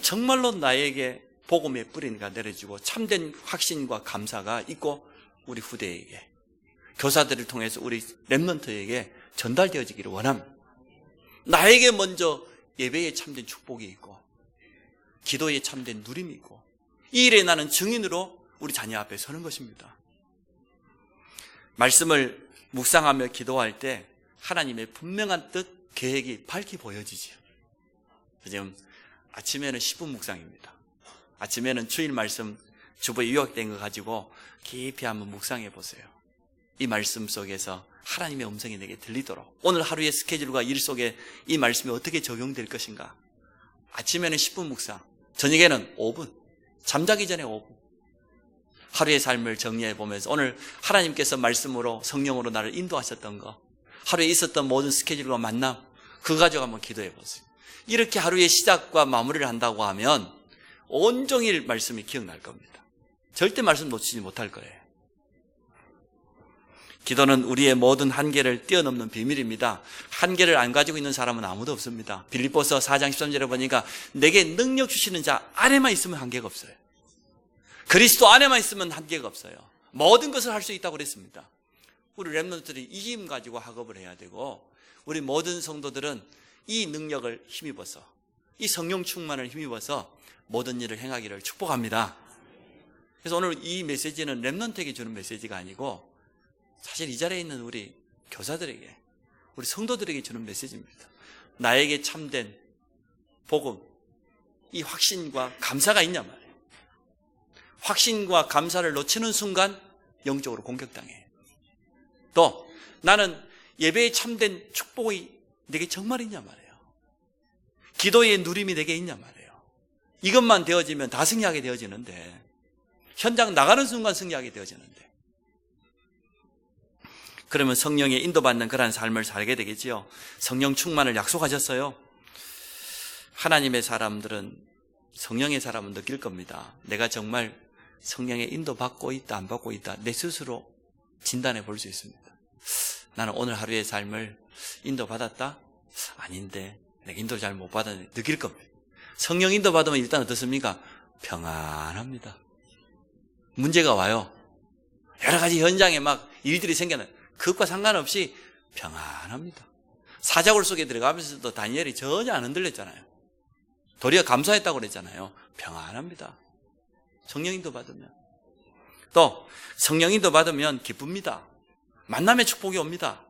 [SPEAKER 1] 정말로 나에게 복음의 뿌리가 내려지고 참된 확신과 감사가 있고 우리 후대에게, 교사들을 통해서 우리 렘넌트에게 전달되어지기를 원합니다. 나에게 먼저 예배에 참된 축복이 있고 기도에 참된 누림이 있고 이 일에 나는 증인으로 우리 자녀 앞에 서는 것입니다. 말씀을 묵상하며 기도할 때 하나님의 분명한 뜻, 계획이 밝게 보여지죠. 지금 아침에는 10분 묵상입니다. 아침에는 주일 말씀 주보에 요약된 거 가지고 깊이 한번 묵상해 보세요. 이 말씀 속에서 하나님의 음성이 내게 들리도록 오늘 하루의 스케줄과 일 속에 이 말씀이 어떻게 적용될 것인가. 아침에는 10분 묵상, 저녁에는 5분, 잠자기 전에 5분. 하루의 삶을 정리해 보면서 오늘 하나님께서 말씀으로 성령으로 나를 인도하셨던 거, 하루에 있었던 모든 스케줄과 만남, 그거 가지고 한번 기도해 보세요. 이렇게 하루의 시작과 마무리를 한다고 하면 온종일 말씀이 기억날 겁니다. 절대 말씀 놓치지 못할 거예요. 기도는 우리의 모든 한계를 뛰어넘는 비밀입니다. 한계를 안 가지고 있는 사람은 아무도 없습니다. 빌립보서 4장 13절에 보니까 내게 능력 주시는 자 안에만 있으면 한계가 없어요. 그리스도 안에만 있으면 한계가 없어요. 모든 것을 할 수 있다고 그랬습니다. 우리 렘넌트들이 이 힘 가지고 학업을 해야 되고 우리 모든 성도들은 이 능력을 힘입어서, 이 성령 충만을 힘입어서 모든 일을 행하기를 축복합니다. 그래서 오늘 이 메시지는 렘넌트에게 주는 메시지가 아니고 사실 이 자리에 있는 우리 교사들에게, 우리 성도들에게 주는 메시지입니다. 나에게 참된 복음, 이 확신과 감사가 있냐 말이에요. 확신과 감사를 놓치는 순간 영적으로 공격당해요. 또 나는 예배에 참된 축복이 내게 정말 있냐 말이에요. 기도의 누림이 내게 있냐 말이에요. 이것만 되어지면 다 승리하게 되어지는데, 현장 나가는 순간 승리하게 되어지는데, 그러면 성령의 인도받는 그러한 삶을 살게 되겠지요. 성령 충만을 약속하셨어요. 하나님의 사람들은, 성령의 사람은 느낄 겁니다. 내가 정말 성령의 인도받고 있다, 안 받고 있다, 내 스스로 진단해 볼 수 있습니다. 나는 오늘 하루의 삶을 인도받았다? 아닌데 내가 인도를 잘 못 받았는데 느낄 겁니다. 성령 인도받으면 일단 어떻습니까? 평안합니다. 문제가 와요. 여러 가지 현장에 막 일들이 생겨나요. 그것과 상관없이 평안합니다. 사자굴 속에 들어가면서도 다니엘이 전혀 안 흔들렸잖아요. 도리어 감사했다고 그랬잖아요. 평안합니다. 성령 인도 받으면. 또 성령 인도 받으면 기쁩니다. 만남의 축복이 옵니다.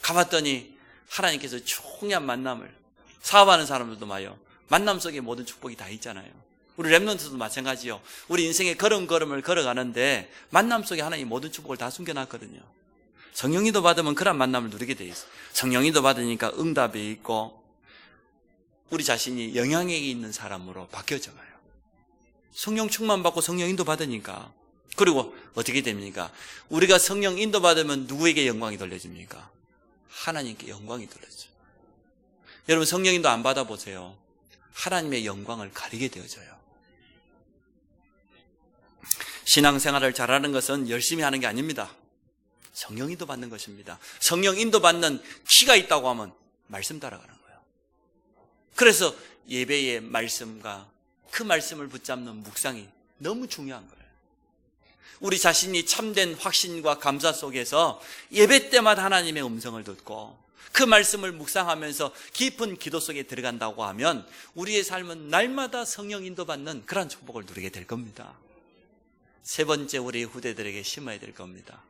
[SPEAKER 1] 가봤더니 하나님께서 총리한 만남을, 사업하는 사람들도 봐요. 만남 속에 모든 축복이 다 있잖아요. 우리 렘넌트도 마찬가지요. 우리 인생의 걸음걸음을 걸어가는데 만남 속에 하나님 모든 축복을 다 숨겨놨거든요. 성령인도 받으면 그런 만남을 누리게 돼 있어요. 성령인도 받으니까 응답이 있고 우리 자신이 영향력이 있는 사람으로 바뀌어져 가요. 성령 충만 받고 성령 인도 받으니까. 그리고 어떻게 됩니까? 우리가 성령 인도 받으면 누구에게 영광이 돌려집니까? 하나님께 영광이 돌려져요. 여러분 성령 인도 안 받아보세요. 하나님의 영광을 가리게 되어져요. 신앙생활을 잘하는 것은 열심히 하는 게 아닙니다. 성령 인도 받는 것입니다. 성령 인도 받는 키가 있다고 하면 말씀 따라가는 거예요. 그래서 예배의 말씀과 그 말씀을 붙잡는 묵상이 너무 중요한 거예요. 우리 자신이 참된 확신과 감사 속에서 예배 때마다 하나님의 음성을 듣고 그 말씀을 묵상하면서 깊은 기도 속에 들어간다고 하면 우리의 삶은 날마다 성령 인도받는 그런 축복을 누리게 될 겁니다. 세 번째, 우리 후대들에게 심어야 될 겁니다.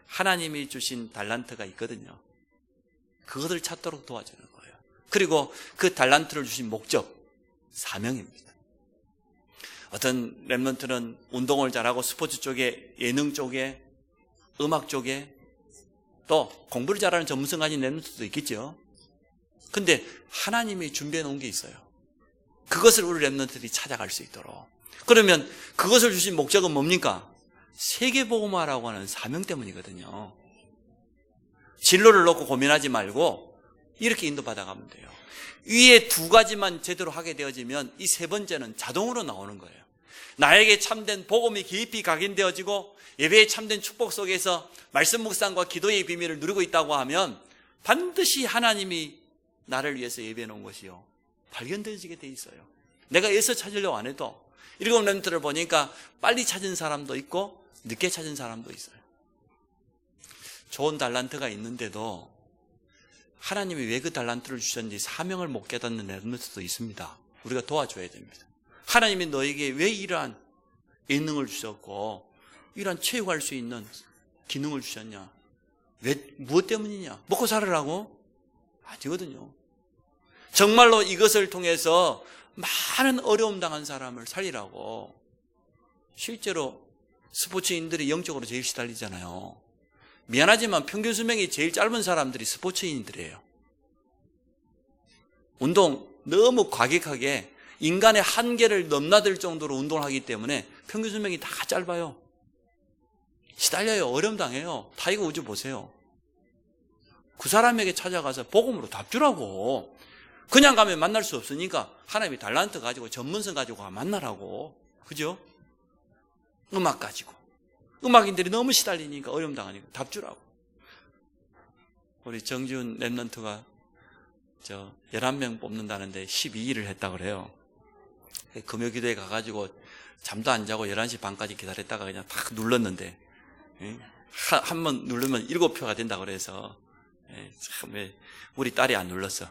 [SPEAKER 1] 하나님이 주신 달란트가 있거든요. 그것을 찾도록 도와주는 거예요. 그리고 그 달란트를 주신 목적, 사명입니다. 어떤 렘넌트는 운동을 잘하고 스포츠 쪽에, 예능 쪽에, 음악 쪽에, 또 공부를 잘하는 전문성 가진 렘넌트도 있겠죠. 근데 하나님이 준비해 놓은 게 있어요. 그것을 우리 렘넌트들이 찾아갈 수 있도록. 그러면 그것을 주신 목적은 뭡니까? 세계복음화라고 하는 사명 때문이거든요. 진로를 놓고 고민하지 말고 이렇게 인도받아 가면 돼요. 위에 두 가지만 제대로 하게 되어지면 이 세 번째는 자동으로 나오는 거예요. 나에게 참된 복음이 깊이 각인되어지고 예배의 참된 축복 속에서 말씀 묵상과 기도의 비밀을 누리고 있다고 하면 반드시 하나님이 나를 위해서 예배해 놓은 것이요 발견되어지게 돼 있어요. 내가 애써 찾으려고 안 해도. 일곱 렘넌트를 보니까 빨리 찾은 사람도 있고 늦게 찾은 사람도 있어요. 좋은 달란트가 있는데도 하나님이 왜 그 달란트를 주셨는지 사명을 못 깨닫는 렘넌트도 있습니다. 우리가 도와줘야 됩니다. 하나님이 너에게 왜 이러한 예능을 주셨고 이러한 체육할 수 있는 기능을 주셨냐? 왜, 무엇 때문이냐? 먹고 살으라고? 아니거든요. 정말로 이것을 통해서 많은 어려움 당한 사람을 살리라고. 실제로 스포츠인들이 영적으로 제일 시달리잖아요. 미안하지만 평균 수명이 제일 짧은 사람들이 스포츠인들이에요. 운동 너무 과격하게 인간의 한계를 넘나들 정도로 운동을 하기 때문에 평균 수명이 다 짧아요. 시달려요. 어려움 당해요. 타이거 우즈 보세요. 그 사람에게 찾아가서 복음으로 답주라고. 그냥 가면 만날 수 없으니까 하나님이 달란트 가지고 전문성 가지고 만나라고. 그죠? 음악 가지고. 음악인들이 너무 시달리니까 어려움 당하니까 답주라고. 우리 정지훈 랩런트가 11명 뽑는다는데 12일을 했다고 그래요. 금요기도에 가가지고 잠도 안 자고 11시 반까지 기다렸다가 그냥 탁 눌렀는데 한 번 누르면 7표가 된다고 그래서 참 왜 우리 딸이 안 눌렀어.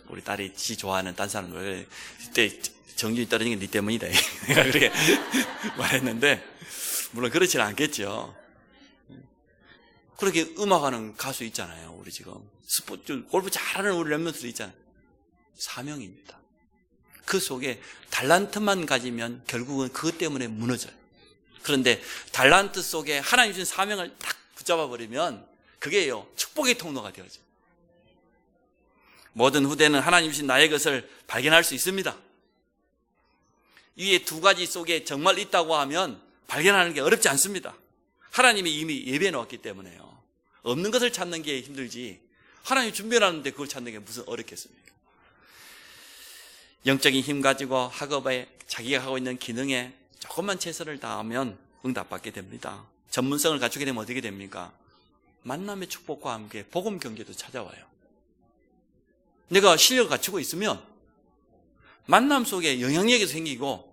[SPEAKER 1] 우리 딸이 지 좋아하는 딴 사람 노래 그때 정신이 떨어진 게 네 때문이다. 내가 그렇게 말했는데 물론 그렇지는 않겠죠. 그렇게 음악하는 가수 있잖아요. 우리 지금 스포츠 골프 잘하는 우리 랩런트도 있잖아요. 사명입니다. 그 속에 달란트만 가지면 결국은 그것 때문에 무너져요. 그런데 달란트 속에 하나님 주신 사명을 딱 붙잡아 버리면 그게요 축복의 통로가 되어져요. 모든 후대는 하나님 주신 나의 것을 발견할 수 있습니다. 위에 두 가지 속에 정말 있다고 하면 발견하는 게 어렵지 않습니다. 하나님이 이미 예배해 놓았기 때문에요. 없는 것을 찾는 게 힘들지 하나님이 준비해놨는데 그걸 찾는 게 무슨 어렵겠습니까? 영적인 힘 가지고 학업에 자기가 하고 있는 기능에 조금만 최선을 다하면 응답받게 됩니다. 전문성을 갖추게 되면 어떻게 됩니까? 만남의 축복과 함께 복음 경제도 찾아와요. 내가 실력을 갖추고 있으면 만남 속에 영향력이 생기고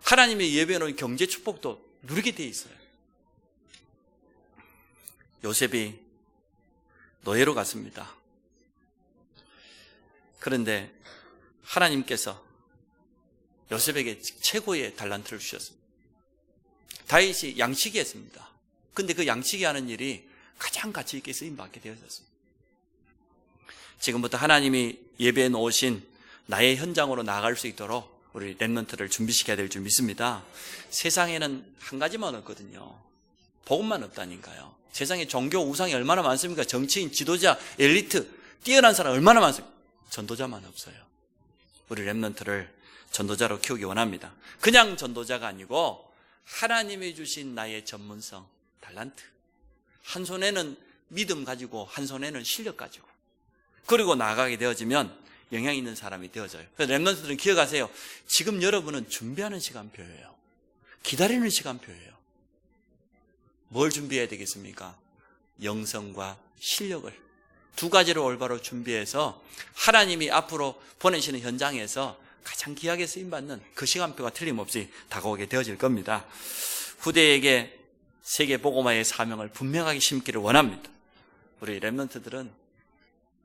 [SPEAKER 1] 하나님의 예배해 놓은 경제 축복도 누리게 돼 있어요. 요셉이 노예로 갔습니다. 그런데 하나님께서 요셉에게 최고의 달란트를 주셨습니다. 다윗이 양치기 했습니다. 그런데 그 양치기 하는 일이 가장 가치 있게 쓰임받게 되어졌습니다. 지금부터 하나님이 예배해 놓으신 나의 현장으로 나아갈 수 있도록 우리 랩런트를 준비시켜야 될 줄 믿습니다. 세상에는 한 가지만 없거든요. 복음만 없다니까요. 세상에 종교 우상이 얼마나 많습니까? 정치인, 지도자, 엘리트, 뛰어난 사람 얼마나 많습니까? 전도자만 없어요. 우리 랩런트를 전도자로 키우기 원합니다. 그냥 전도자가 아니고 하나님이 주신 나의 전문성, 달란트. 한 손에는 믿음 가지고 한 손에는 실력 가지고 그리고 나아가게 되어지면 영향 있는 사람이 되어져요. 그래서 랩런트들은 기억하세요. 지금 여러분은 준비하는 시간표예요. 기다리는 시간표예요. 뭘 준비해야 되겠습니까? 영성과 실력을 두 가지를 올바로 준비해서 하나님이 앞으로 보내시는 현장에서 가장 귀하게 쓰임받는 그 시간표가 틀림없이 다가오게 되어질 겁니다. 후대에게 세계 복음화의 사명을 분명하게 심기를 원합니다. 우리 랩런트들은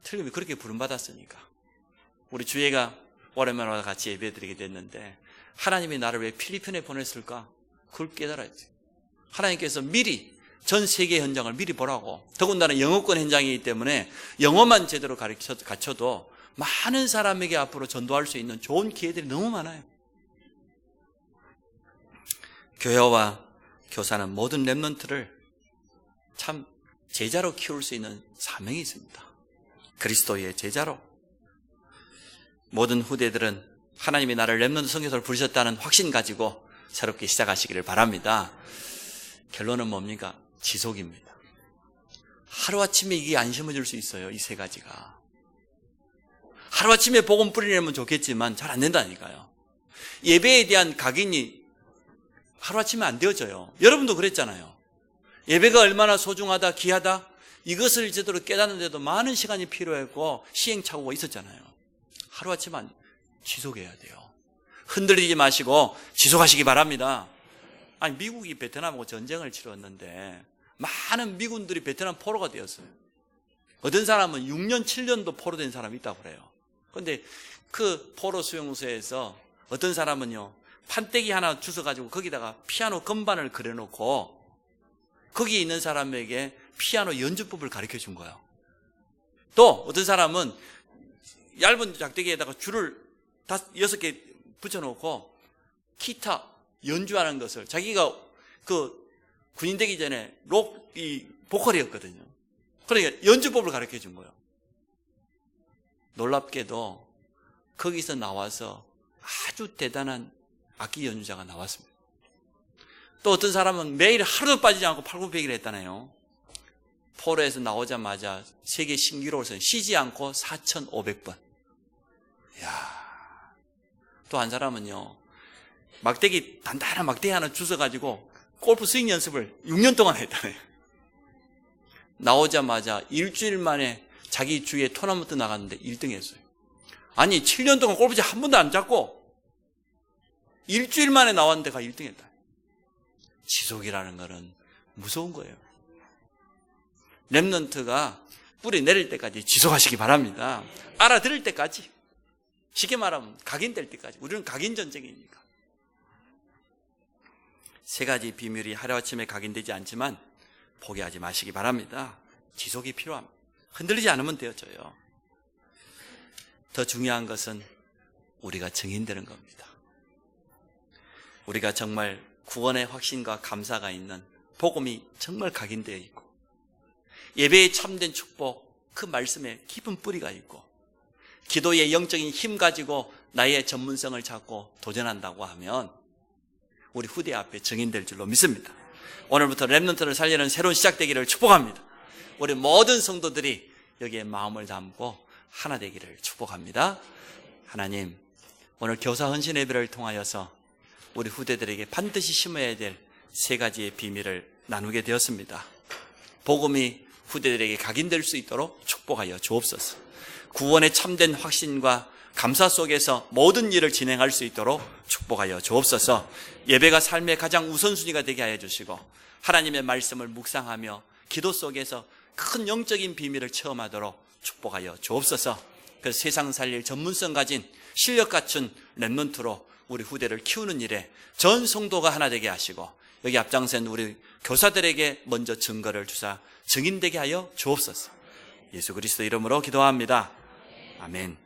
[SPEAKER 1] 틀림이 그렇게 부름받았으니까 우리 주애가 오랜만에 같이 예배드리게 됐는데 하나님이 나를 왜 필리핀에 보냈을까? 그걸 깨달아야지. 하나님께서 미리 전 세계 현장을 미리 보라고. 더군다나 영어권 현장이기 때문에 영어만 제대로 갖춰도 많은 사람에게 앞으로 전도할 수 있는 좋은 기회들이 너무 많아요. 교회와 교사는 모든 랩런트를 참 제자로 키울 수 있는 사명이 있습니다. 그리스도의 제자로. 모든 후대들은 하나님이 나를 랩런트 선교사로 부르셨다는 확신 가지고 새롭게 시작하시기를 바랍니다. 결론은 뭡니까? 지속입니다. 하루아침에 이게 안 심어질 수 있어요. 이 세 가지가. 하루아침에 복음 뿌리려면 좋겠지만 잘 안 된다니까요. 예배에 대한 각인이 하루아침에 안 되어져요. 여러분도 그랬잖아요. 예배가 얼마나 소중하다, 귀하다, 이것을 제대로 깨닫는데도 많은 시간이 필요했고 시행착오가 있었잖아요. 하루아침에 지속해야 돼요. 흔들리지 마시고 지속하시기 바랍니다. 아니, 미국이 베트남하고 전쟁을 치렀는데 많은 미군들이 베트남 포로가 되었어요. 어떤 사람은 6년, 7년도 포로된 사람이 있다고 그래요. 그런데 그 포로 수용소에서 어떤 사람은요, 판때기 하나 주워가지고 거기다가 피아노 건반을 그려놓고 거기에 있는 사람에게 피아노 연주법을 가르쳐 준 거예요. 또 어떤 사람은 얇은 작대기에다가 줄을 6개 붙여놓고 기타 연주하는 것을, 자기가 그 군인 되기 전에 록이 보컬이었거든요. 그러니까 연주법을 가르쳐 준 거예요. 놀랍게도 거기서 나와서 아주 대단한 악기 연주자가 나왔습니다. 또 어떤 사람은 매일 하루도 빠지지 않고 팔굽혀펴기를 했다네요. 포로에서 나오자마자 세계 신기록을 쉬지 않고 4,500번. 이야. 또 한 사람은요, 막대기, 단단한 막대기 하나 주워가지고 골프 스윙 연습을 6년 동안 했다네요. 나오자마자 일주일 만에 자기 주위에 토너먼트 나갔는데 1등 했어요. 아니, 7년 동안 골프채 한 번도 안 잡고 일주일 만에 나왔는데 가 1등 했다. 지속이라는 거는 무서운 거예요. 렘넌트가 뿌리 내릴 때까지 지속하시기 바랍니다. 알아들을 때까지. 쉽게 말하면 각인될 때까지. 우리는 각인전쟁이니까. 세 가지 비밀이 하루아침에 각인되지 않지만 포기하지 마시기 바랍니다. 지속이 필요합니다. 흔들리지 않으면 되어져요. 더 중요한 것은 우리가 증인되는 겁니다. 우리가 정말 구원의 확신과 감사가 있는 복음이 정말 각인되어 있고, 예배의 참된 축복, 그 말씀에 깊은 뿌리가 있고, 기도의 영적인 힘 가지고 나의 전문성을 찾고 도전한다고 하면 우리 후대 앞에 증인될 줄로 믿습니다. 오늘부터 렘넌트를 살리는 새로운 시작되기를 축복합니다. 우리 모든 성도들이 여기에 마음을 담고 하나 되기를 축복합니다. 하나님, 오늘 교사 헌신 예배를 통하여서 우리 후대들에게 반드시 심어야 될 세 가지의 비밀을 나누게 되었습니다. 복음이 후대들에게 각인될 수 있도록 축복하여 주옵소서. 구원의 참된 확신과 감사 속에서 모든 일을 진행할 수 있도록 축복하여 주옵소서. 예배가 삶의 가장 우선순위가 되게 하여 주시고, 하나님의 말씀을 묵상하며 기도 속에서 큰 영적인 비밀을 체험하도록 축복하여 주옵소서. 그 세상 살릴 전문성 가진 실력 갖춘 렘넌트로 우리 후대를 키우는 일에 전 성도가 하나 되게 하시고, 여기 앞장선 우리 교사들에게 먼저 증거를 주사 증인되게 하여 주옵소서. 예수 그리스도 이름으로 기도합니다. 아멘.